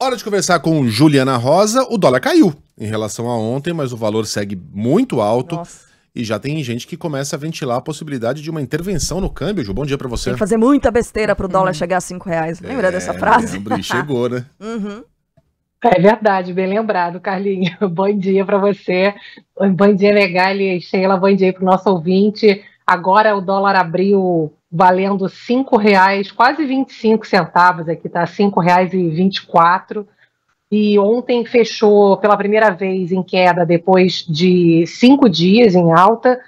Hora de conversar com Juliana Rosa. O dólar caiu em relação a ontem, mas o valor segue muito alto. Nossa. E já tem gente que começa a ventilar a possibilidade de uma intervenção no câmbio. Ju, bom dia pra você. Tem que fazer muita besteira pro dólar chegar a R$5. Lembra dessa frase? Lembro, e chegou, né? É verdade, bem lembrado, Carlinhos. Bom dia para você. Bom dia, Megali, Sheila, bom dia para o nosso ouvinte. Agora o dólar abriu valendo R$5, quase 25 centavos, aqui está R$5,24. E ontem fechou pela primeira vez em queda depois de 5 dias em alta.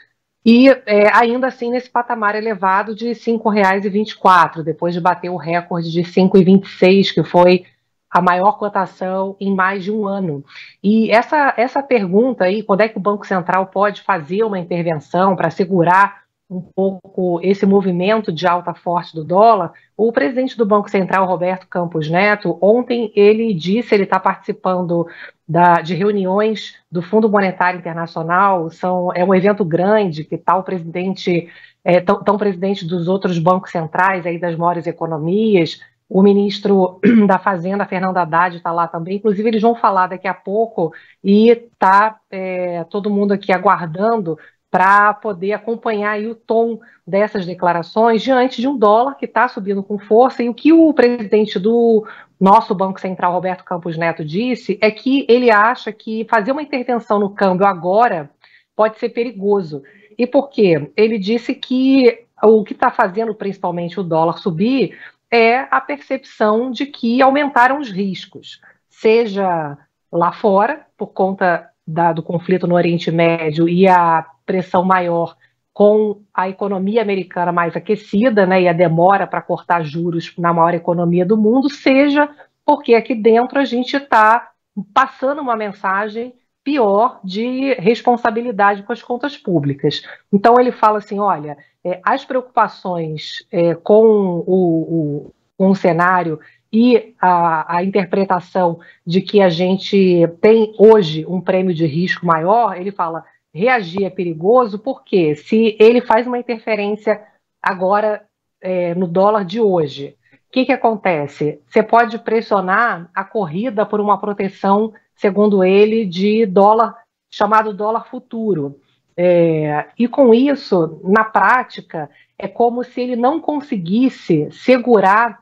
E ainda assim nesse patamar elevado de R$5,24, depois de bater o recorde de R$5,26, que foi a maior cotação em mais de um ano. E essa pergunta aí, quando é que o Banco Central pode fazer uma intervenção para segurar um pouco esse movimento de alta forte do dólar, o presidente do Banco Central, Roberto Campos Neto, ontem ele disse, ele está participando de reuniões do Fundo Monetário Internacional, é um evento grande que está o presidente, estão presidentes dos outros bancos centrais aí das maiores economias. O ministro da Fazenda, Fernando Haddad, está lá também. Inclusive, eles vão falar daqui a pouco e está todo mundo aqui aguardando para poder acompanhar aí o tom dessas declarações diante de um dólar que está subindo com força. E o que o presidente do nosso Banco Central, Roberto Campos Neto, disse é que ele acha que fazer uma intervenção no câmbio agora pode ser perigoso. E por quê? Ele disse que o que está fazendo principalmente o dólar subir é a percepção de que aumentaram os riscos, seja lá fora, por conta do conflito no Oriente Médio e a pressão maior com a economia americana mais aquecida, né, e a demora para cortar juros na maior economia do mundo, seja porque aqui dentro a gente está passando uma mensagem pior de responsabilidade com as contas públicas. Então ele fala assim, olha, as preocupações com o cenário e a interpretação de que a gente tem hoje um prêmio de risco maior, ele fala, reagir é perigoso, porque se ele faz uma interferência agora no dólar de hoje, o que acontece? Você pode pressionar a corrida por uma proteção, segundo ele, de dólar, chamado dólar futuro. E com isso, na prática, é como se ele não conseguisse segurar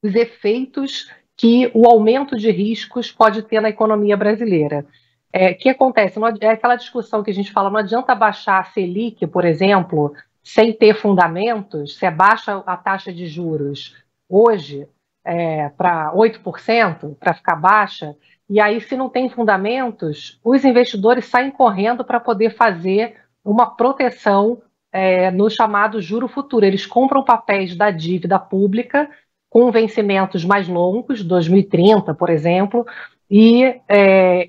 os efeitos que o aumento de riscos pode ter na economia brasileira. O que acontece? É aquela discussão que a gente fala, não adianta baixar a Selic, por exemplo, sem ter fundamentos. Você baixa a taxa de juros hoje para 8%, para ficar baixa, e aí, se não tem fundamentos, os investidores saem correndo para poder fazer uma proteção no chamado juro futuro. Eles compram papéis da dívida pública com vencimentos mais longos, 2030, por exemplo, e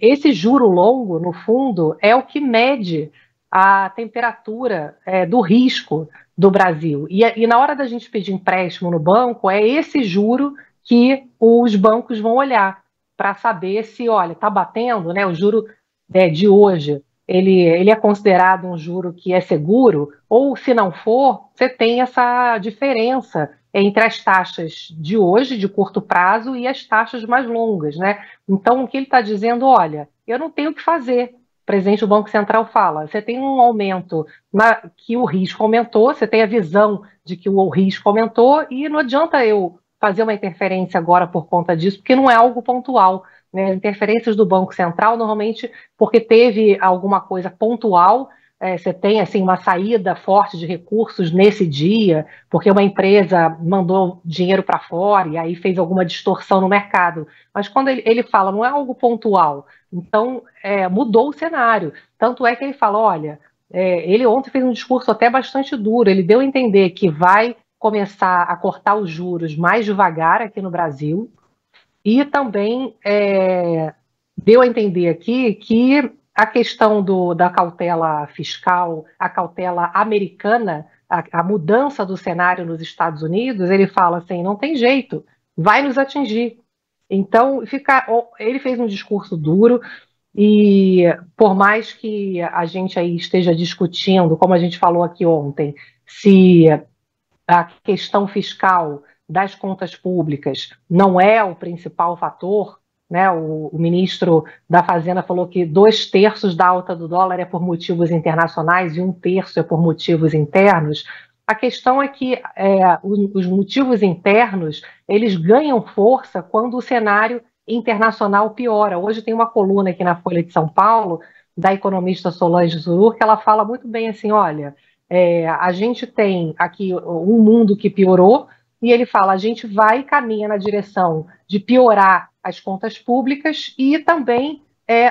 esse juro longo, no fundo, é o que mede a temperatura do risco do Brasil. E na hora da gente pedir empréstimo no banco, é esse juro que os bancos vão olhar para saber se, olha, está batendo, né, o juro de hoje, ele é considerado um juro que é seguro, ou se não for, você tem essa diferença entre as taxas de hoje, de curto prazo, e as taxas mais longas, né? Então, o que ele está dizendo, olha, eu não tenho o que fazer. O presidente do Banco Central fala, você tem um aumento que o risco aumentou, você tem a visão de que o risco aumentou, e não adianta eu fazer uma interferência agora por conta disso, porque não é algo pontual. Né? As interferências do Banco Central, normalmente, porque teve alguma coisa pontual, você tem assim, uma saída forte de recursos nesse dia, porque uma empresa mandou dinheiro para fora e aí fez alguma distorção no mercado. Mas quando ele fala, não é algo pontual, então mudou o cenário. Tanto é que ele fala, olha, ele ontem fez um discurso até bastante duro, ele deu a entender que vai começar a cortar os juros mais devagar aqui no Brasil e também deu a entender aqui que a questão da cautela fiscal, a cautela americana, a mudança do cenário nos Estados Unidos, ele fala assim, não tem jeito, vai nos atingir. Então, ele fez um discurso duro e por mais que a gente aí esteja discutindo, como a gente falou aqui ontem, se a questão fiscal das contas públicas não é o principal fator né? O ministro da Fazenda falou que 2/3 da alta do dólar é por motivos internacionais e 1/3 é por motivos internos. A questão é que os motivos internos, eles ganham força quando o cenário internacional piora. Hoje tem uma coluna aqui na Folha de São Paulo, da economista Solange Zurur, que ela fala muito bem assim, olha, a gente tem aqui um mundo que piorou, e ele fala, a gente vai e caminha na direção de piorar as contas públicas e também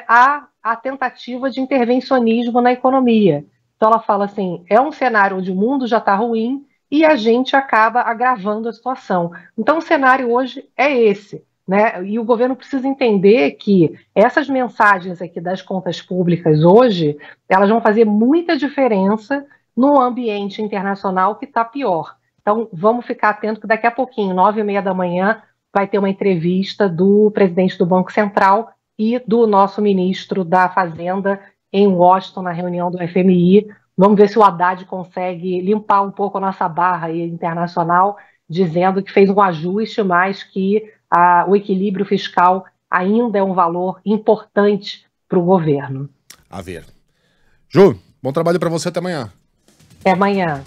a tentativa de intervencionismo na economia. Então ela fala assim, é um cenário onde o mundo já está ruim e a gente acaba agravando a situação. Então o cenário hoje é esse, né? E o governo precisa entender que essas mensagens aqui das contas públicas hoje, elas vão fazer muita diferença no ambiente internacional que está pior. Então vamos ficar atento que daqui a pouquinho, 9h30 da manhã, vai ter uma entrevista do presidente do Banco Central e do nosso ministro da Fazenda em Washington, na reunião do FMI. Vamos ver se o Haddad consegue limpar um pouco a nossa barra aí internacional, dizendo que fez um ajuste, mas que o equilíbrio fiscal ainda é um valor importante para o governo. A ver. Ju, bom trabalho para você, até amanhã. Até amanhã.